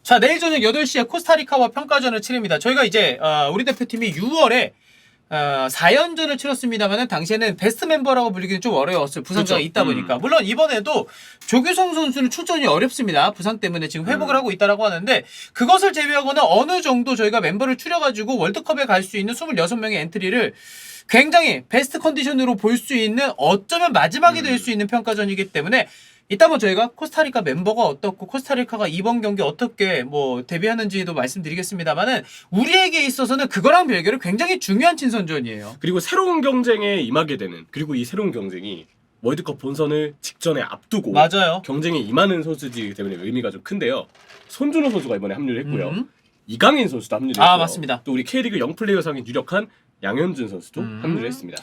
자, 내일 저녁 8시에 코스타리카와 평가전을 치릅니다. 저희가 이제 우리 대표팀이 6월에 4연전을 치렀습니다만 당시에는 베스트 멤버라고 불리기는 좀 어려웠어요. 부상자가 그렇죠. 있다 보니까. 물론 이번에도 조규성 선수는 출전이 어렵습니다. 부상 때문에 지금 회복을 하고 있다라고 하는데 그것을 제외하고는 어느 정도 저희가 멤버를 추려가지고 월드컵에 갈 수 있는 26명의 엔트리를 굉장히 베스트 컨디션으로 볼 수 있는 어쩌면 마지막이 될 수 있는 평가전이기 때문에 이따 뭐 저희가 코스타리카 멤버가 어떻고 코스타리카가 이번 경기 어떻게 뭐 데뷔하는지도 말씀드리겠습니다만은 우리에게 있어서는 그거랑 별개로 굉장히 중요한 친선전이에요. 그리고 새로운 경쟁에 임하게 되는, 그리고 이 새로운 경쟁이 월드컵 본선을 직전에 앞두고 맞아요. 경쟁에 임하는 선수이기 때문에 의미가 좀 큰데요. 손준호 선수가 이번에 합류를 했고요. 이강인 선수도 합류를 했고요. 맞습니다. 또 우리 K리그 영플레이어상에 유력한 양현준 선수도 합류를 했습니다.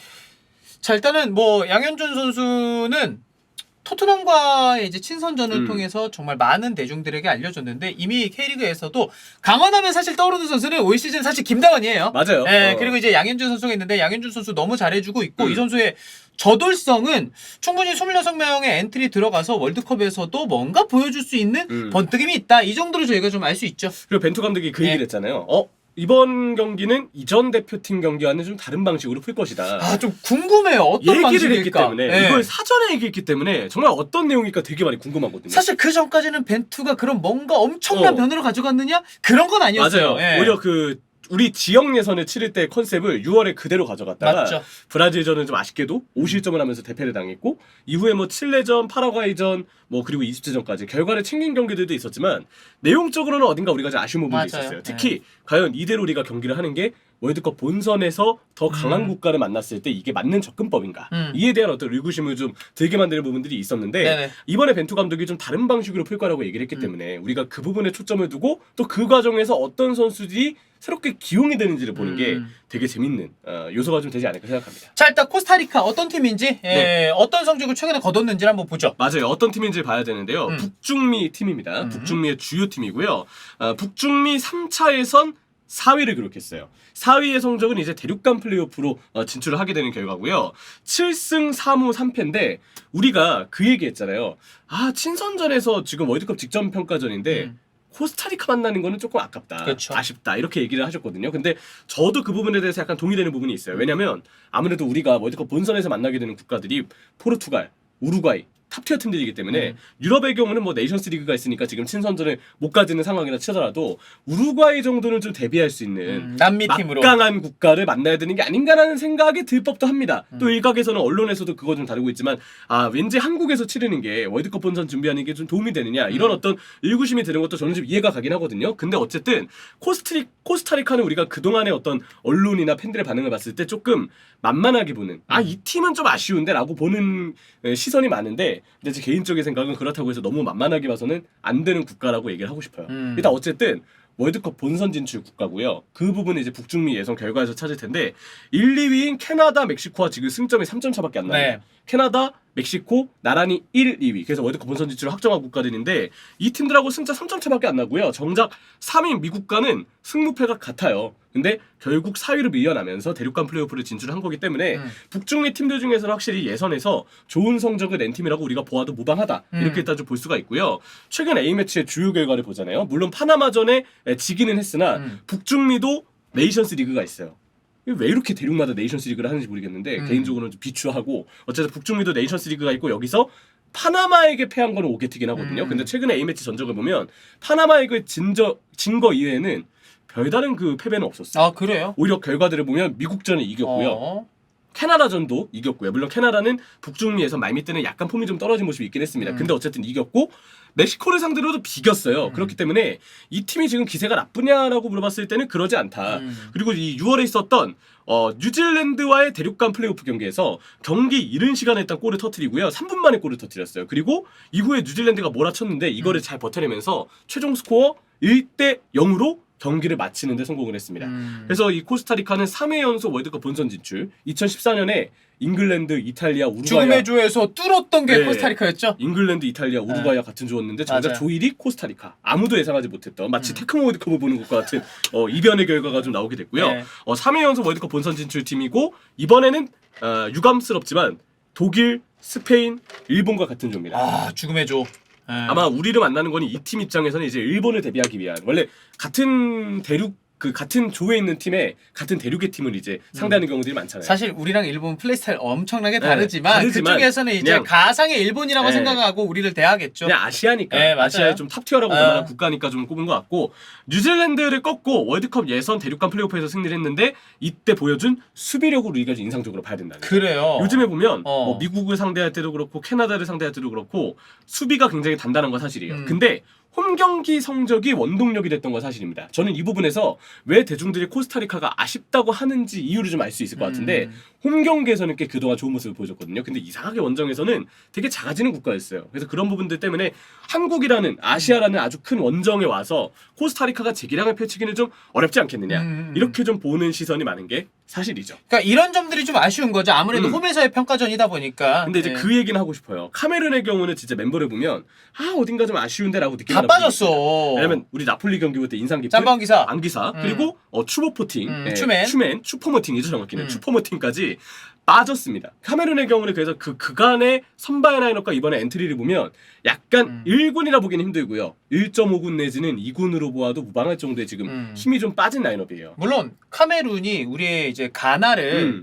자, 일단은 뭐 양현준 선수는 토트넘과의 이제 친선전을 통해서 정말 많은 대중들에게 알려졌는데 이미 K리그에서도 강원하면 사실 떠오르는 선수는 올 시즌 사실 김다원이에요. 맞아요. 예, 그리고 이제 양현준 선수가 있는데 양현준 선수 너무 잘해주고 있고 이 선수의 저돌성은 충분히 26명의 엔트리 들어가서 월드컵에서도 뭔가 보여줄 수 있는 번뜩임이 있다. 이 정도로 저희가 좀 알 수 있죠. 그리고 벤투 감독이 그 얘기를 했잖아요. 이번 경기는 이전 대표팀 경기와는 좀 다른 방식으로 풀 것이다. 아, 좀 궁금해요. 어떤 얘기를 방식일까? 했기 때문에 예. 이걸 사전에 얘기했기 때문에 정말 어떤 내용일까 되게 많이 궁금하거든요. 사실 그 전까지는 벤투가 그런 뭔가 엄청난 변화를 가져갔느냐? 그런 건 아니었어요. 맞아요. 예. 오히려 우리 지역 예선을 치를 때 컨셉을 6월에 그대로 가져갔다가 맞죠. 브라질전은 좀 아쉽게도 5실점을 하면서 대패를 당했고 이후에 뭐 칠레전, 파라과이전 뭐 그리고 이집트전까지 결과를 챙긴 경기들도 있었지만 내용적으로는 어딘가 우리가 좀 아쉬운 부분이 맞아요. 있었어요. 특히 과연 이대로 우리가 경기를 하는 게 월드컵 본선에서 더 강한 국가를 만났을 때 이게 맞는 접근법인가 이에 대한 어떤 의구심을 좀 들게 만드는 부분들이 있었는데 네네. 이번에 벤투 감독이 좀 다른 방식으로 풀 거라고 얘기를 했기 때문에 우리가 그 부분에 초점을 두고 또 그 과정에서 어떤 선수들이 새롭게 기용이 되는지를 보는 게 되게 재밌는 요소가 좀 되지 않을까 생각합니다. 자, 일단 코스타리카 어떤 팀인지 네. 어떤 성적을 최근에 거뒀는지 한번 보죠. 맞아요. 어떤 팀인지 봐야 되는데요. 북중미 팀입니다. 북중미의 주요 팀이고요. 북중미 3차 예선 4위를 기록했어요. 4위의 성적은 이제 대륙간 플레이오프로 진출을 하게 되는 결과고요. 7승 3무 3패인데 우리가 그 얘기했잖아요. 친선전에서 지금 월드컵 직전 평가전인데 코스타리카 만나는 거는 조금 아깝다. 그렇죠. 아쉽다. 이렇게 얘기를 하셨거든요. 근데 저도 그 부분에 대해서 약간 동의되는 부분이 있어요. 왜냐면 아무래도 우리가 월드컵 본선에서 만나게 되는 국가들이 포르투갈, 우루과이 탑티어 팀들이기 때문에 유럽의 경우는 뭐 네이션스 리그가 있으니까 지금 친선전을 못 가지는 상황이라 치더라도 우루과이 정도는 좀 대비할 수 있는 남미 팀으로 막강한 국가를 만나야 되는 게 아닌가라는 생각이 들 법도 합니다. 또 일각에서는 언론에서도 그거 좀 다루고 있지만 왠지 한국에서 치르는 게 월드컵 본선 준비하는 게 좀 도움이 되느냐 이런 어떤 의구심이 드는 것도 저는 좀 이해가 가긴 하거든요. 근데 어쨌든 코스타리카는 우리가 그동안의 어떤 언론이나 팬들의 반응을 봤을 때 조금 만만하게 보는 이 팀은 좀 아쉬운데 라고 보는 시선이 많은데 근데 제 개인적인 생각은 그렇다고 해서 너무 만만하게 봐서는 안 되는 국가라고 얘기를 하고 싶어요. 일단 어쨌든 월드컵 본선 진출 국가고요. 그 부분은 이제 북중미 예선 결과에서 찾을 텐데 1, 2위인 캐나다, 멕시코와 지금 승점이 3점 차밖에 안 나요. 네. 캐나다, 멕시코 나란히 1, 2위. 그래서 월드컵 본선 진출을 확정한 국가들인데 이 팀들하고 승차 3점 차밖에 안 나고요. 정작 3위 미국과는 승무패가 같아요. 근데 결국 4위로 밀려나면서 대륙간 플레이오프를 진출한 거기 때문에 북중미 팀들 중에서는 확실히 예선에서 좋은 성적을 낸 팀이라고 우리가 보아도 무방하다. 이렇게 일단 좀 볼 수가 있고요. 최근 A매치의 주요 결과를 보잖아요. 물론 파나마전에 지기는 했으나 북중미도 네이션스 리그가 있어요. 왜 이렇게 대륙마다 네이션스 리그를 하는지 모르겠는데 개인적으로는 좀 비추하고 어쨌든 북중미도 네이션스 리그가 있고 여기서 파나마에게 패한 거는 오게티긴 하거든요. 근데 최근에 A매치 전적을 보면 파나마에게 진 거 이외에는 별다른 그 패배는 없었어요. 그래요? 오히려 결과들을 보면 미국전을 이겼고요. 캐나다전도 이겼고요. 물론 캐나다는 북중미에서 말미때는 약간 폼이 좀 떨어진 모습이 있긴 했습니다. 근데 어쨌든 이겼고 멕시코를 상대로도 비겼어요. 그렇기 때문에 이 팀이 지금 기세가 나쁘냐라고 물어봤을 때는 그러지 않다. 그리고 이 6월에 있었던 뉴질랜드와의 대륙간 플레이오프 경기에서 경기 이른 시간에 일단 골을 터뜨리고요. 3분 만에 골을 터뜨렸어요. 그리고 이후에 뉴질랜드가 몰아쳤는데 이거를 잘 버텨내면서 최종 스코어 1대 0으로 경기를 마치는 데 성공을 했습니다. 그래서 이 코스타리카는 3회 연속 월드컵 본선 진출. 2014년에 잉글랜드, 이탈리아, 우루과이 죽음의 조에서 뚫었던 게 네. 코스타리카였죠? 잉글랜드, 이탈리아, 우루과이와 같은 조였는데 정작 맞아요. 조 1위 코스타리카. 아무도 예상하지 못했던 마치 테크모 월드컵을 보는 것과 같은 이변의 결과가 좀 나오게 됐고요. 네. 3회 연속 월드컵 본선 진출 팀이고 이번에는 유감스럽지만 독일, 스페인, 일본과 같은 조입니다. 죽음의 조. 아마 우리를 만나는 거는 이 팀 입장에서는 이제 일본을 대비하기 위한 원래 같은 대륙 그 같은 조에 있는 팀에 같은 대륙의 팀을 이제 상대하는 경우들이 많잖아요. 사실 우리랑 일본 플레이 스타일 엄청나게 다르지만, 다르지만 그쪽에서는 이제 가상의 일본이라고 네. 생각하고 우리를 대하겠죠. 그냥 아시아니까 네, 맞아요. 아시아의 좀 탑티어라고 볼 만한 국가니까 좀 꼽은 것 같고 뉴질랜드를 꺾고 월드컵 예선 대륙간 플레이오프에서 승리를 했는데 이때 보여준 수비력으로 우리가 좀 인상적으로 봐야 된다는 거예요. 그래요. 요즘에 보면 뭐 미국을 상대할 때도 그렇고 캐나다를 상대할 때도 그렇고 수비가 굉장히 단단한 건 사실이에요. 근데 홈 경기 성적이 원동력이 됐던 건 사실입니다. 저는 이 부분에서 왜 대중들이 코스타리카가 아쉽다고 하는지 이유를 좀 알 수 있을 것 같은데 홈 경기에서는 꽤 그동안 좋은 모습을 보여줬거든요. 근데 이상하게 원정에서는 되게 작아지는 국가였어요. 그래서 그런 부분들 때문에 한국이라는 아시아라는 아주 큰 원정에 와서 코스타리카가 제 기량을 펼치기는 좀 어렵지 않겠느냐. 이렇게 좀 보는 시선이 많은 게 사실이죠. 그러니까 이런 점들이 좀 아쉬운 거죠. 아무래도 홈에서의 평가전이다 보니까. 근데 이제 그 얘기는 하고 싶어요. 카메룬의 경우는 진짜 멤버를 보면 어딘가 좀 아쉬운데라고 느끼는 다 빠졌어. 왜냐면 우리 나폴리 경기 볼 때 인상 깊은 짬방 기사, 안기사 그리고 추보포팅, 추맨, 추퍼머팅이죠 정확히는 추퍼머팅까지 빠졌습니다. 카메룬의 경우는 그래서 그 그간의 선발 라인업과 이번에 엔트리를 보면 약간 1군이라 보기는 힘들고요. 1.5군 내지는 2군으로 보아도 무방할 정도의 지금 힘이 좀 빠진 라인업이에요. 물론 카메룬이 우리의 이제 가나를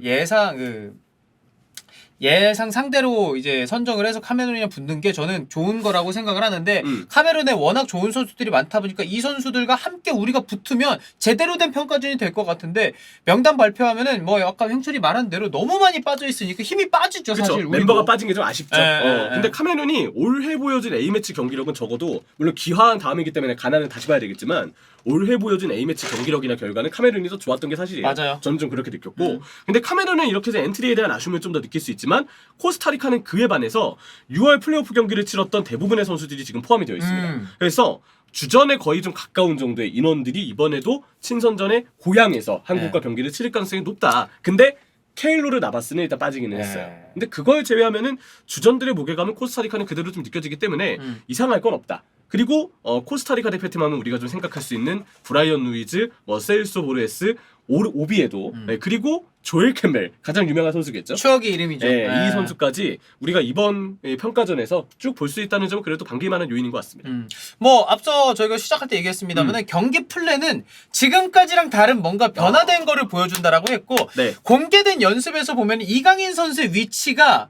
예상 상대로 이제 선정을 해서 카메룬이랑 붙는 게 저는 좋은 거라고 생각을 하는데 카메룬에 워낙 좋은 선수들이 많다 보니까 이 선수들과 함께 우리가 붙으면 제대로 된 평가전이 될 것 같은데 명단 발표하면은 뭐 아까 형철이 말한 대로 너무 많이 빠져 있으니까 힘이 빠지죠. 그쵸? 사실 멤버가 빠진 게 좀 아쉽죠. 네. 근데 카메룬이 올해 보여준 A매치 경기력은 적어도 물론 기화한 다음이기 때문에 가나는 다시 봐야 되겠지만 올해 보여준 A매치 경기력이나 결과는 카메룬이 더 좋았던 게 사실이에요. 맞아요. 저는 좀 그렇게 느꼈고 근데 카메룬은 이렇게 해서 엔트리에 대한 아쉬움을 좀 더 느낄 수 있지만 코스타리카는 그에 반해서 6월 플레이오프 경기를 치렀던 대부분의 선수들이 지금 포함이 되어 있습니다. 그래서 주전에 거의 좀 가까운 정도의 인원들이 이번에도 친선전에 고향에서 한국과 경기를 치를 가능성이 높다. 근데 케일로르 나바스는 일단 빠지기는 했어요. 근데 그걸 제외하면은 주전들의 무게감은 코스타리카는 그대로 좀 느껴지기 때문에 이상할 건 없다. 그리고 코스타리카 대표팀 하면 우리가 좀 생각할 수 있는 브라이언 루이즈, 셀소 보레스, 오비에도 그리고 조엘 캠벨 가장 유명한 선수겠죠. 추억의 이름이죠. 이 선수까지 우리가 이번 평가전에서 쭉 볼 수 있다는 점은 그래도 반기만한 요인인 것 같습니다. 뭐 앞서 저희가 시작할 때 얘기했습니다만 경기 플랜은 지금까지랑 다른 뭔가 변화된 거를 보여준다라고 했고 공개된 연습에서 보면 이강인 선수의 위치가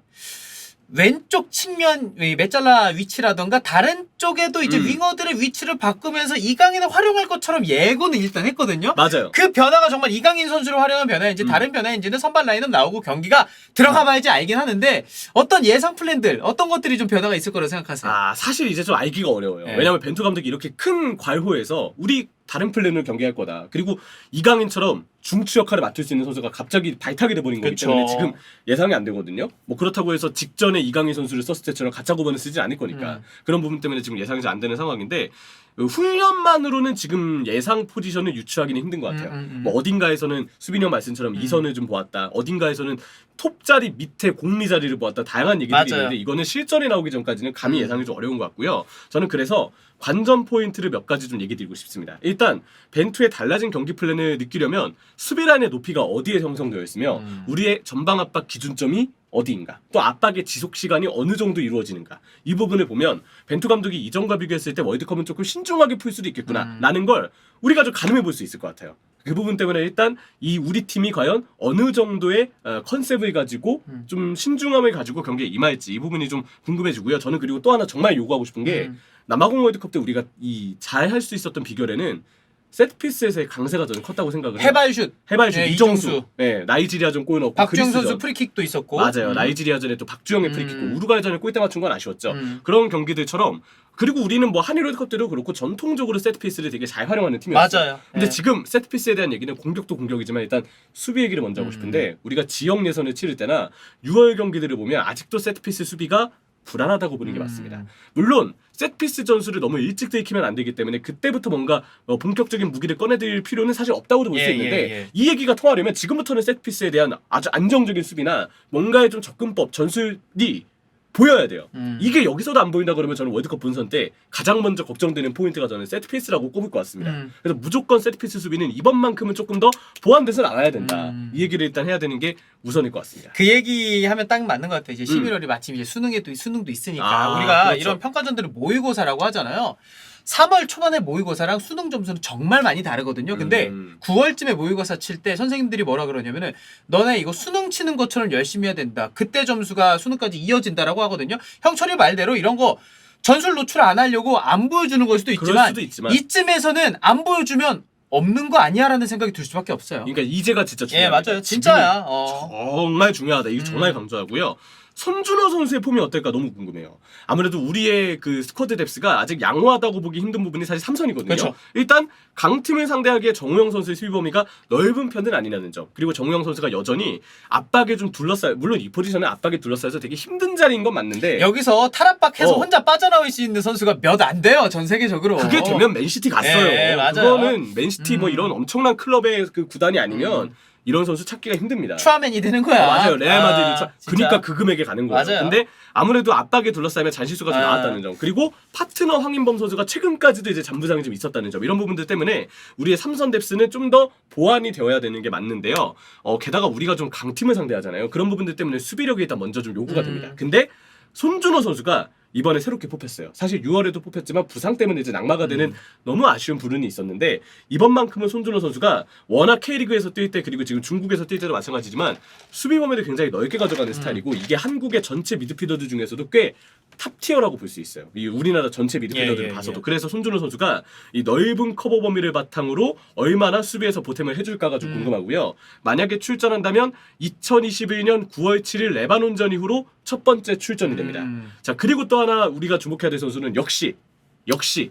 왼쪽 측면 메잘라 위치라던가 다른 쪽에도 이제 윙어들의 위치를 바꾸면서 이강인을 활용할 것처럼 예고는 일단 했거든요. 맞아요. 그 변화가 정말 이강인 선수를 활용한 변화인지 다른 변화인지는 선발 라인업 나오고 경기가 들어가 봐야지 알긴 하는데 어떤 예상 플랜들 어떤 것들이 좀 변화가 있을 거라고 생각하세요? 사실 이제 좀 알기가 어려워요. 왜냐면 벤투 감독이 이렇게 큰 괄호에서 우리 다른 플랜을 경기할 거다. 그리고 이강인처럼 중추 역할을 맡을 수 있는 선수가 갑자기 발탁이 돼버린 거기 때문에 지금 예상이 안 되거든요. 뭐 그렇다고 해서 직전에 이강인 선수를 썼을 때처럼 가짜 고번을 쓰지 않을 거니까 그런 부분 때문에 지금 예상이 잘 안 되는 상황인데 훈련만으로는 지금 예상 포지션을 유추하기는 힘든 것 같아요. 뭐 어딘가에서는 수빈이 형 말씀처럼 이선을 좀 보았다. 어딘가에서는 톱 자리 밑에 공리 자리를 보았다. 다양한 얘기들이 있는데 이거는 실전에 나오기 전까지는 감히 예상이 좀 어려운 것 같고요. 저는 그래서 관전 포인트를 몇 가지 좀 얘기 드리고 싶습니다. 일단 벤투의 달라진 경기 플랜을 느끼려면 수비라인의 높이가 어디에 형성되어 있으며 우리의 전방 압박 기준점이 어디인가, 또 압박의 지속 시간이 어느 정도 이루어지는가, 이 부분을 보면 벤투 감독이 이전과 비교했을 때 월드컵은 조금 신중하게 풀 수도 있겠구나 라는 걸 우리가 좀 가늠해 볼 수 있을 것 같아요. 그 부분 때문에 일단 이 우리 팀이 과연 어느 정도의 컨셉을 가지고 좀 신중함을 가지고 경기에 임할지 이 부분이 좀 궁금해지고요. 저는 그리고 또 하나 정말 요구하고 싶은 게 남아공 월드컵 때 우리가 이 잘 할 수 있었던 비결에는 세트피스에서의 강세가 저는 컸다고 생각을 해요. 해발슛 이정수, 나이지리아전 골 넣고 박주영 선수 프리킥도 있었고 맞아요. 나이지리아전에 또 박주영의 프리킥, 우루과이전에 골대 맞춘 건 아쉬웠죠. 그런 경기들처럼. 그리고 우리는 뭐 한일 월드컵 때도 그렇고 전통적으로 세트피스를 되게 잘 활용하는 팀이었어요. 맞아요. 근데 지금 세트피스에 대한 얘기는 공격도 공격이지만 일단 수비 얘기를 먼저 하고 싶은데 우리가 지역 예선을 치를 때나 6월 경기들을 보면 아직도 세트피스 수비가 불안하다고 보는 게 맞습니다. 물론 세트피스 전술을 너무 일찍 들이키면 안 되기 때문에 그때부터 뭔가 본격적인 무기를 꺼내들 필요는 사실 없다고도 볼 수 있는데 이 얘기가 통하려면 지금부터는 세트피스에 대한 아주 안정적인 수비나 뭔가의 좀 접근법, 전술이 보여야 돼요. 이게 여기서도 안 보인다 그러면 저는 월드컵 본선 때 가장 먼저 걱정되는 포인트가 저는 세트피스라고 꼽을 것 같습니다. 그래서 무조건 세트피스 수비는 이번만큼은 조금 더 보완돼서는 않아야 된다. 이 얘기를 일단 해야 되는 게 우선일 것 같습니다. 그 얘기하면 딱 맞는 것 같아요. 이제 11월이 마침 이제 수능도 있으니까 우리가 그렇죠. 이런 평가전들을 모의고사라고 하잖아요. 3월 초반에 모의고사랑 수능 점수는 정말 많이 다르거든요. 근데 9월쯤에 모의고사 칠 때 선생님들이 뭐라 그러냐면은 너네 이거 수능 치는 것처럼 열심히 해야 된다. 그때 점수가 수능까지 이어진다라고 하거든요. 형철이 말대로 이런 거 전술 노출 안 하려고 안 보여주는 걸 수도 그럴 있지만, 수도 있지만. 이쯤에서는 안 보여주면 없는 거 아니야라는 생각이 들 수밖에 없어요. 그러니까 이제가 진짜 예, 중요합니다. 맞아요. 진짜야. 정말 중요하다. 이거 정말 강조하고요. 손준호 선수의 폼이 어떨까 너무 궁금해요. 아무래도 우리의 그 스쿼드 뎁스가 아직 양호하다고 보기 힘든 부분이 사실 삼선이거든요. 그렇죠. 일단 강팀을 상대하기에 정우영 선수의 수비 범위가 넓은 편은 아니라는 점. 그리고 정우영 선수가 여전히 압박에 좀 둘러싸여, 물론 이 포지션은 압박에 둘러싸여서 되게 힘든 자리인 건 맞는데 여기서 탈압박해서 혼자 빠져나올 수 있는 선수가 몇 안 돼요. 전 세계적으로. 그게 되면 맨시티 갔어요. 예, 맞아요. 그거는 맨시티 뭐 이런 엄청난 클럽의 그 구단이 아니면 이런 선수 찾기가 힘듭니다. 추아맨이 되는 거야. 맞아요. 레알 마드리드. 진짜. 그러니까 그 금액에 가는 거예요. 맞아요. 근데 아무래도 압박에 둘러싸이면 잔실수가 좀 나왔다는 점. 그리고 파트너 황인범 선수가 최근까지도 이제 잔부상이 좀 있었다는 점. 이런 부분들 때문에 우리의 삼선 뎁스는 좀 더 보완이 되어야 되는 게 맞는데요. 게다가 우리가 좀 강팀을 상대하잖아요. 그런 부분들 때문에 수비력이 일단 먼저 좀 요구가 됩니다. 근데 손준호 선수가 이번에 새롭게 뽑혔어요. 사실 6월에도 뽑혔지만 부상 때문에 이제 낙마가 되는 너무 아쉬운 부분이 있었는데 이번만큼은 손준호 선수가 워낙 K리그에서 뛸 때 그리고 지금 중국에서 뛸 때도 마찬가지지만 수비 범위를 굉장히 넓게 가져가는 스타일이고 이게 한국의 전체 미드필더들 중에서도 꽤 탑티어라고 볼 수 있어요. 이 우리나라 전체 미드필더들을 봐서도. 그래서 손준호 선수가 이 넓은 커버 범위를 바탕으로 얼마나 수비에서 보탬을 해줄까가 좀 궁금하고요. 만약에 출전한다면 2021년 9월 7일 레바논전 이후로 첫 번째 출전이 됩니다. 자, 그리고 또 하나 우리가 주목해야 될 선수는 역시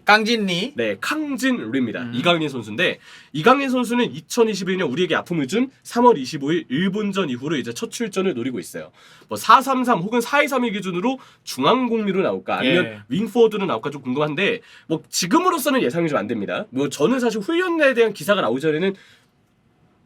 깡진리. 네, 캉진 리입니다. 이강인 선수인데 이강인 선수는 2021년 우리에게 아픔을 준 3월 25일 일본전 이후로 이제 첫 출전을 노리고 있어요. 뭐 4-3-3 혹은 4-2-3-1 기준으로 중앙 공미로 나올까 아니면 윙포워드로 나올까 좀 궁금한데 뭐 지금으로서는 예상이 좀 안 됩니다. 뭐 저는 사실 훈련에 대한 기사가 나오기 전에는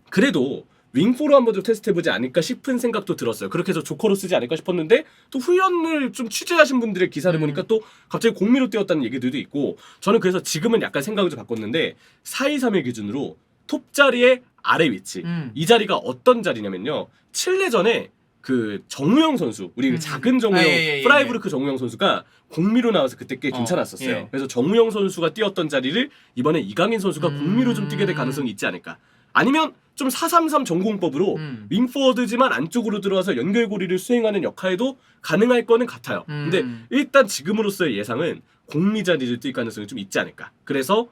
그래도 윙포로 한번 좀 테스트해보지 않을까 싶은 생각도 들었어요. 그렇게 해서 조커로 쓰지 않을까 싶었는데 또 훈련을 좀 취재하신 분들의 기사를 보니까 또 갑자기 공미로 뛰었다는 얘기들도 있고 저는 그래서 지금은 약간 생각을 좀 바꿨는데 4-2-3-1 기준으로 톱 자리의 아래 위치 이 자리가 어떤 자리냐면요. 칠레전에 그 정우영 선수 우리 작은 정우영 프라이부르크 정우영 선수가 공미로 나와서 그때 꽤 괜찮았었어요. 그래서 정우영 선수가 뛰었던 자리를 이번에 이강인 선수가 공미로 좀 뛰게 될 가능성이 있지 않을까. 아니면 좀 4-3-3 전공법으로 윙포워드지만 안쪽으로 들어와서 연결고리를 수행하는 역할도 가능할 거는 같아요. 근데 일단 지금으로서의 예상은 공미 자리를 뛸 가능성이 좀 있지 않을까. 그래서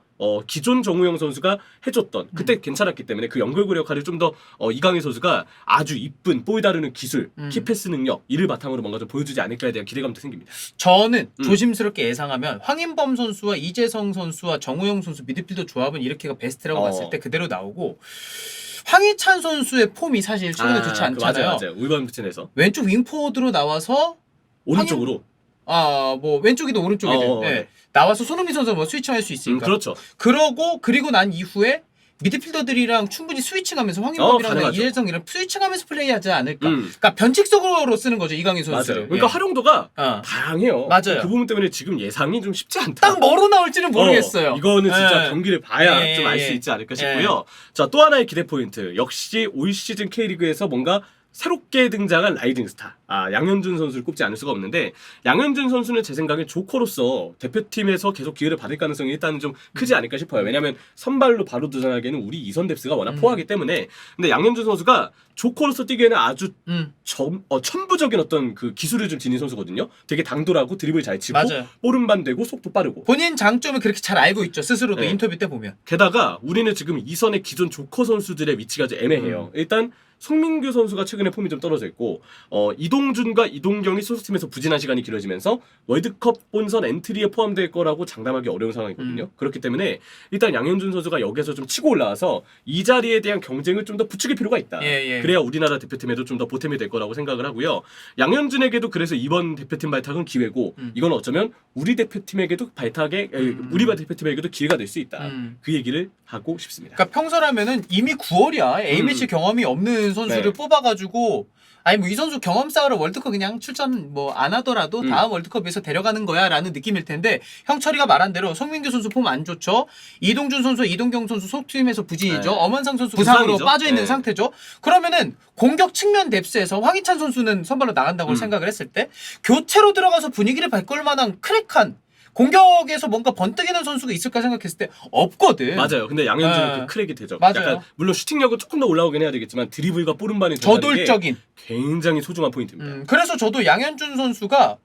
기존 정우영 선수가 해줬던 그때 괜찮았기 때문에 그 연결고리 역할을 좀 더 이강인 선수가 아주 이쁜 볼 다루는 기술, 키패스 능력 이를 바탕으로 뭔가 좀 보여주지 않을까에 대한 기대감도 생깁니다. 저는 조심스럽게 예상하면 황인범 선수와 이재성 선수와 정우영 선수 미드필더 조합은 이렇게가 베스트라고 봤을 때 그대로 나오고 황희찬 선수의 폼이 사실 최근에 좋지 않잖아요. 맞아요. 울버햄프튼에서 왼쪽 윙포워드로 나와서 오른쪽으로 뭐 왼쪽이든 오른쪽이든 네. 나와서 손흥민 선수 뭐 스위칭할 수 있으니까. 그렇죠. 그리고 난 이후에 미드필더들이랑 충분히 스위칭하면서 황인범이랑 가능하죠. 이재성이랑 스위칭하면서 플레이하지 않을까. 그러니까 변칙적으로 쓰는 거죠 이강인 선수를. 맞아요. 그러니까 활용도가 다양해요. 맞아요. 그 부분 때문에 지금 예상이 좀 쉽지 않다. 딱 뭐로 나올지는 모르겠어요. 이거는 진짜 경기를 봐야 좀 알 수 있지 않을까 싶고요. 자, 또 하나의 기대 포인트. 역시 올 시즌 K리그에서 뭔가 새롭게 등장한 라이징 스타. 양현준 선수를 꼽지 않을 수가 없는데 양현준 선수는 제 생각에 조커로서 대표팀에서 계속 기회를 받을 가능성이 일단은 좀 크지 않을까 싶어요. 왜냐하면 선발로 바로 도전하기에는 우리 이선 뎁스가 워낙 포하기 때문에 근데 양현준 선수가 조커로서 뛰기에는 아주 천부적인 어떤 그 기술을 좀 지닌 선수거든요. 되게 당돌하고 드리블 잘 치고 오른반 되고 속도 빠르고 본인 장점을 그렇게 잘 알고 있죠. 스스로도 인터뷰 때 보면. 게다가 우리는 지금 이선의 기존 조커 선수들의 위치가 좀 애매해요. 일단 송민규 선수가 최근에 폼이 좀 떨어져 있고 이동준과 이동경이 소속팀에서 부진한 시간이 길어지면서 월드컵 본선 엔트리에 포함될 거라고 장담하기 어려운 상황이거든요. 그렇기 때문에 일단 양현준 선수가 여기서 좀 치고 올라와서 이 자리에 대한 경쟁을 좀 더 부추길 필요가 있다. 그래야 우리나라 대표팀에도 좀 더 보탬이 될 거라고 생각을 하고요. 양현준에게도 그래서 이번 대표팀 발탁은 기회고 이건 어쩌면 우리 대표팀에게도 우리 대표팀에게도 기회가 될 수 있다. 그 얘기를 하고 싶습니다. 그러니까 평소라면은 이미 9월이야. A매치 경험이 없는 선수를 뽑아가지고 아니 뭐 이 선수 경험 쌓으러 월드컵 그냥 출전 뭐 안 하더라도 다음 월드컵에서 데려가는 거야라는 느낌일 텐데 형철이가 말한 대로 송민규 선수 폼 안 좋죠. 이동준 선수, 이동경 선수 속팀에서 부진이죠. 네. 엄원상 선수 부상으로 부상이죠. 빠져 있는 네. 상태죠. 그러면은 공격 측면 뎁스에서 황희찬 선수는 선발로 나간다고 생각을 했을 때 교체로 들어가서 분위기를 바꿀 만한 크랙한 공격에서 뭔가 번뜩이는 선수가 있을까 생각했을 때 없거든. 맞아요. 근데 양현준은 네. 그 크랙이 되죠. 맞아요. 약간 물론 슈팅력은 조금 더 올라오긴 해야 되겠지만 드리블과 볼음반이 들어가는 게 저돌적인. 굉장히 소중한 포인트입니다. 그래서 저도 양현준 선수가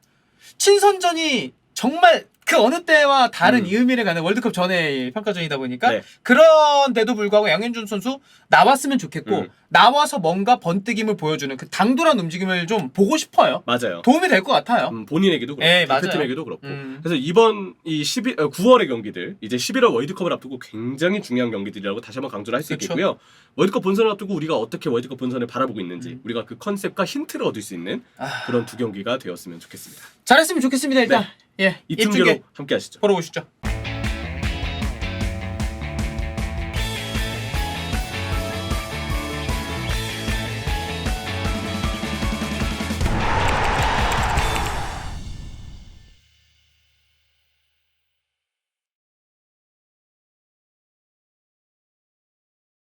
친선전이 정말 그 어느 때와 다른 의미를 가는 월드컵 전에 평가전이다 보니까 네. 그런데도 불구하고 양현준 선수 나왔으면 좋겠고 나와서 뭔가 번뜩임을 보여주는 그 당돌한 움직임을 좀 보고 싶어요. 맞아요. 도움이 될 것 같아요. 본인에게도 그렇고 네, 맞아요. 대표팀에게도 그렇고 음. 그래서 이번 이 9월의 경기들 이제 11월 월드컵을 앞두고 굉장히 중요한 경기들이라고 다시 한번 강조를 할 수 그쵸. 있겠고요. 월드컵 본선을 앞두고 우리가 어떻게 월드컵 본선을 바라보고 있는지 우리가 그 컨셉과 힌트를 얻을 수 있는 그런 두 경기가 되었으면 좋겠습니다. 잘했으면 좋겠습니다. 일단 예, 이충계로 이충계 함께 하시죠. 보러 오시죠.